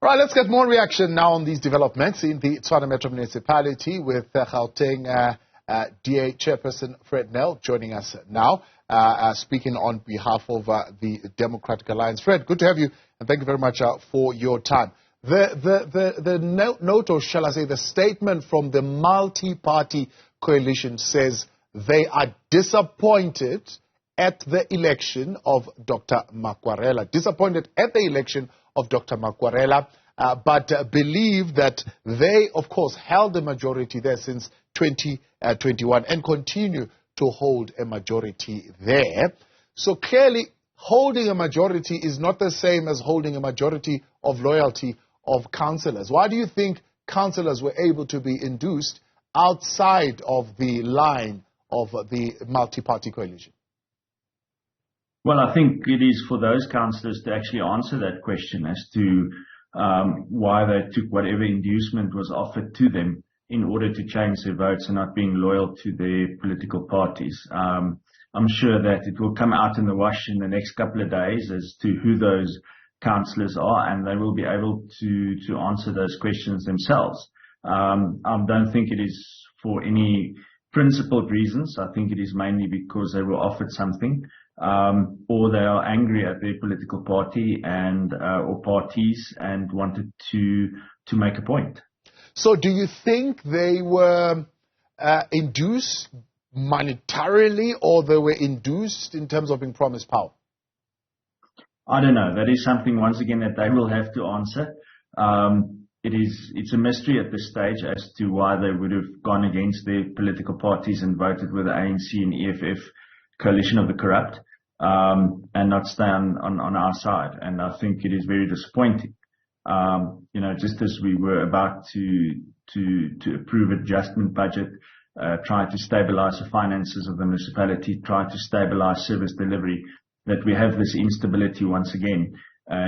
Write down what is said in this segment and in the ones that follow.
All right, let's get more reaction now on these developments in the Tshwane Metro Municipality with Gauteng DA chairperson Fred Nel joining us now, speaking on behalf of the Democratic Alliance. Fred, good to have you, and thank you very much for your time. The note, or shall I say the statement from the multi-party coalition says they are disappointed at the election of Dr. Makwarela. Disappointed at the election of Dr. Makwarela, but believe that they, of course, held a majority there since 2021 and continue to hold a majority there. So clearly, holding a majority is not the same as holding a majority of loyalty of councillors. Why do you think councillors were able to be induced outside of the line of the multi-party coalition? Well, I think it is for those councillors to actually answer that question as to why they took whatever inducement was offered to them in order to change their votes and not being loyal to their political parties. I'm sure that it will come out in the wash in the next couple of days as to who those councillors are, and they will be able to answer those questions themselves. I don't think it is for any principled reasons. I think it is mainly because they were offered something, or they are angry at their political party and or parties and wanted to make a point. So do you think they were induced monetarily, or they were induced in terms of being promised power? I don't know. That is something, once again, that they will have to answer. It's a mystery at this stage as to why they would have gone against their political parties and voted with the ANC and EFF coalition of the corrupt, and not stand on our side. And I think it is very disappointing. Just as we were about to approve an adjustment budget, try to stabilize the finances of the municipality, try to stabilize service delivery, that we have this instability once again,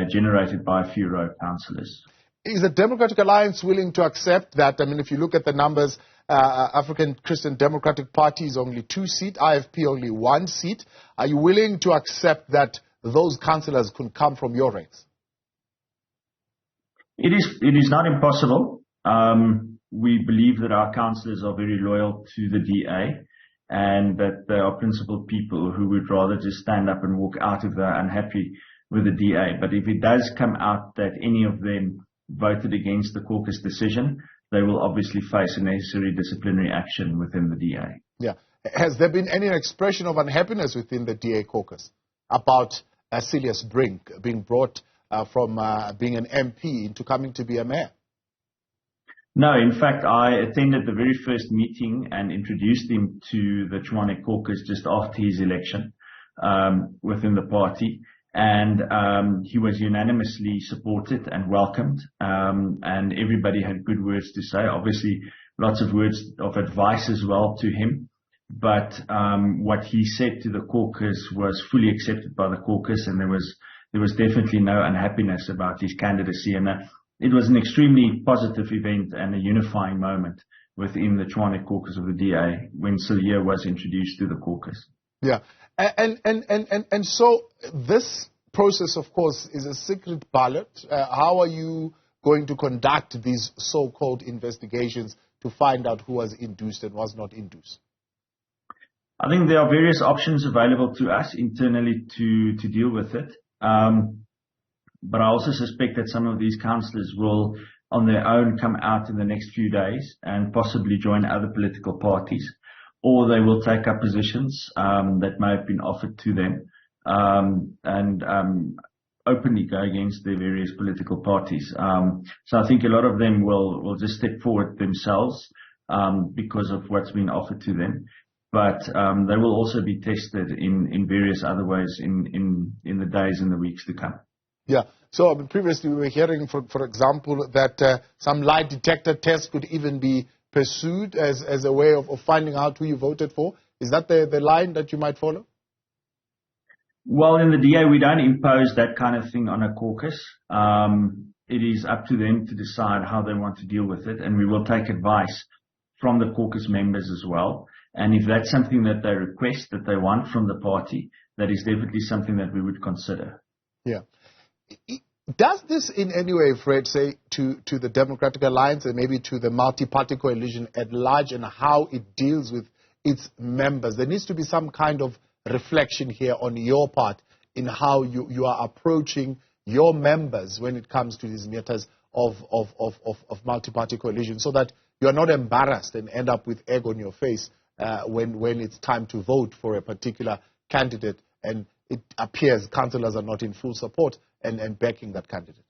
generated by a few rogue councillors. Is the Democratic Alliance willing to accept that? I mean, if you look at the numbers, African Christian Democratic Party is only 2 seats, IFP only 1 seat. Are you willing to accept that those councillors could come from your ranks? It is not impossible. We believe that our councillors are very loyal to the DA, and that they are principled people who would rather just stand up and walk out if they're unhappy with the DA. But if it does come out that any of them voted against the caucus decision, they will obviously face a necessary disciplinary action within the DA. Yeah. Has there been any expression of unhappiness within the DA caucus about Cilliers Brink being brought from being an MP into coming to be a mayor? No, in fact, I attended the very first meeting and introduced him to the Tshwane caucus just after his election within the party. And he was unanimously supported and welcomed, and everybody had good words to say. Obviously, lots of words of advice as well to him. But what he said to the caucus was fully accepted by the caucus, and there was definitely no unhappiness about his candidacy. And it was an extremely positive event and a unifying moment within the Tshwane caucus of the DA when Cilliers was introduced to the caucus. Yeah. And so this process, of course, is a secret ballot. How are you going to conduct these so-called investigations to find out who was induced and was not induced? I think there are various options available to us internally to deal with it. But I also suspect that some of these councillors will, on their own, come out in the next few days and possibly join other political parties, or they will take up positions that may have been offered to them and openly go against their various political parties. So I think a lot of them will just step forward themselves because of what's been offered to them. But they will also be tested in various other ways in the days and the weeks to come. Yeah. So previously we were hearing, for example, that some lie detector tests could even be pursued as a way of finding out who you voted for. Is that the line that you might follow? Well, in the DA, we don't impose that kind of thing on a caucus. It is up to them to decide how they want to deal with it, and we will take advice from the caucus members as well. And if that's something that they request, that they want from the party, that is definitely something that we would consider. Yeah. Does this in any way, Fred, say to the Democratic Alliance and maybe to the multi-party coalition at large and how it deals with its members? There needs to be some kind of reflection here on your part in how you are approaching your members when it comes to these matters of multi-party coalition, so that you are not embarrassed and end up with egg on your face when it's time to vote for a particular candidate and it appears councillors are not in full support and backing that candidate.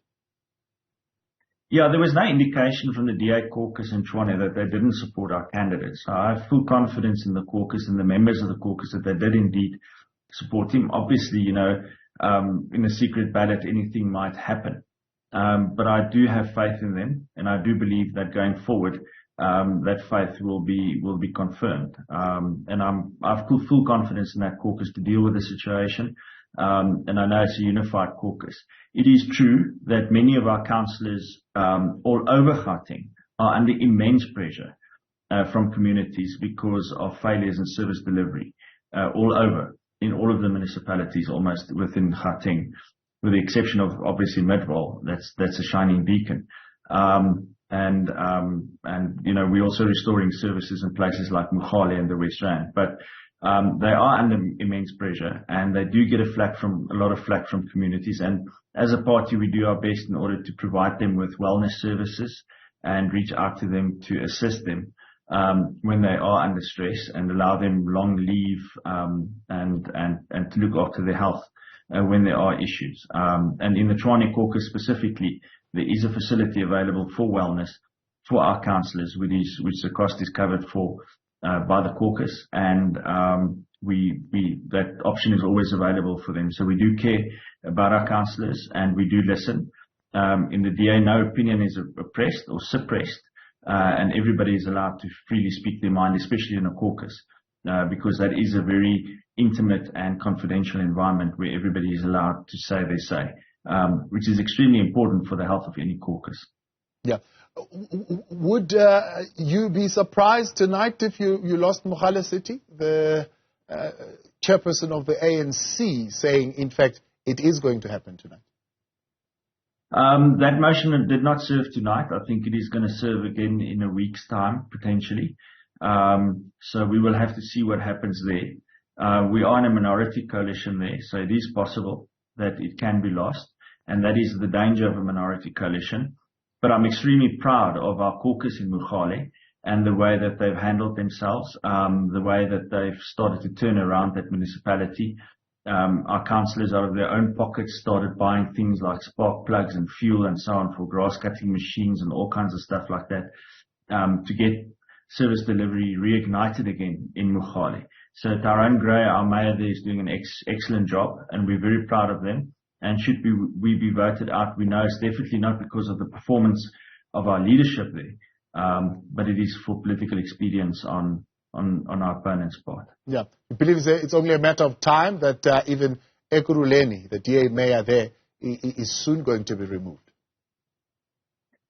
Yeah, there was no indication from the DA caucus in Tshwane that they didn't support our candidates. I have full confidence in the caucus and the members of the caucus that they did indeed support him. Obviously, in a secret ballot, anything might happen. But I do have faith in them, and I do believe that going forward, that faith will be confirmed. And I've full confidence in that caucus to deal with the situation. And I know it's a unified caucus. It is true that many of our councillors all over Gauteng are under immense pressure from communities because of failures in service delivery all over, in all of the municipalities almost within Gauteng, with the exception of obviously Midvaal. That's a shining beacon. And we're also restoring services in places like Mogale and the West Rand. But they are under immense pressure, and they do get a lot of flack from communities. And as a party, we do our best in order to provide them with wellness services and reach out to them to assist them when they are under stress and allow them long leave and to look after their health when there are issues. And in the Tshwane caucus specifically, there is a facility available for wellness for our councillors, which the cost is covered for by the caucus, and that option is always available for them. So we do care about our councillors, and we do listen. In the DA, no opinion is oppressed or suppressed, and everybody is allowed to freely speak their mind, especially in a caucus, because that is a very intimate and confidential environment where everybody is allowed to say their say, which is extremely important for the health of any caucus. Yeah. Would you be surprised tonight if you lost Mogale City? The chairperson of the ANC saying, in fact, it is going to happen tonight. That motion did not serve tonight. I think it is going to serve again in a week's time, potentially. So we will have to see what happens there. We are in a minority coalition there, so it is possible that it can be lost, and that is the danger of a minority coalition. But I'm extremely proud of our caucus in Mogale and the way that they've handled themselves, the way that they've started to turn around that municipality. Our councillors out of their own pockets started buying things like spark plugs and fuel and so on for grass cutting machines and all kinds of stuff like that, to get service delivery reignited again in Mogale. So Tyrone Gray, our mayor there, is doing an excellent job, and we're very proud of them. And should we be voted out, we know it's definitely not because of the performance of our leadership there, but it is for political expedience on our opponent's part. Yeah, you believe it's only a matter of time that even Ekurhuleni, the DA mayor there, is soon going to be removed?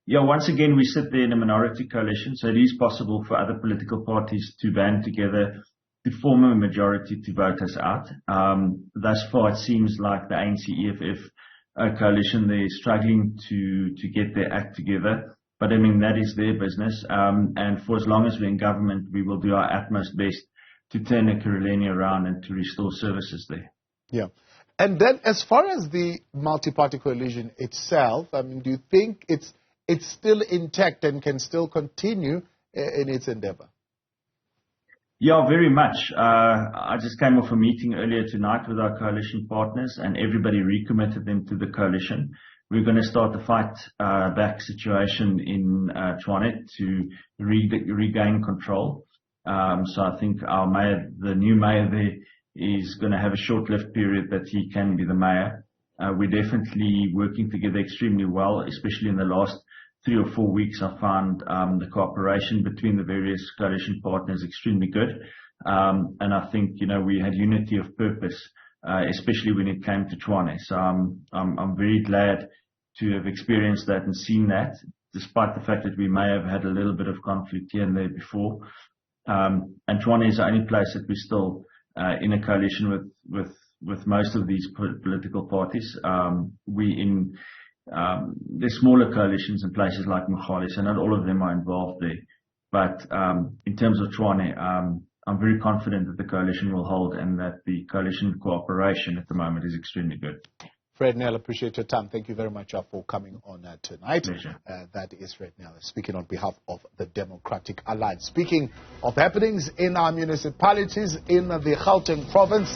Yeah, once again, we sit there in a minority coalition, so it is possible for other political parties to band together to form a majority to vote us out. Thus far, it seems like the ANC-EFF coalition, they're struggling to get their act together. But I mean, that is their business. And for as long as we're in government, we will do our utmost best to turn Ekurhuleni around and to restore services there. Yeah. And then as far as the multi-party coalition itself, I mean, do you think it's still intact and can still continue in its endeavor? Yeah, very much. I just came off a meeting earlier tonight with our coalition partners, and everybody recommitted them to the coalition. We're going to start the fight back situation in Tshwane to regain control. So I think our mayor, the new mayor there, is going to have a short-lived period that he can be the mayor. We're definitely working together extremely well, especially in the last 3 or 4 weeks. I found the cooperation between the various coalition partners extremely good. And I think, we had unity of purpose, especially when it came to Tshwane. So I'm very glad to have experienced that and seen that, despite the fact that we may have had a little bit of conflict here and there before. And Tshwane is the only place that we're still in a coalition with most of these political parties. We there's smaller coalitions in places like Mogale, so not all of them are involved there. But in terms of Tshwane, I'm very confident that the coalition will hold and that the coalition cooperation at the moment is extremely good. Fred Nel, appreciate your time. Thank you very much for coming on tonight. Pleasure. That is Fred Nel speaking on behalf of the Democratic Alliance. Speaking of happenings in our municipalities in the Gauteng province,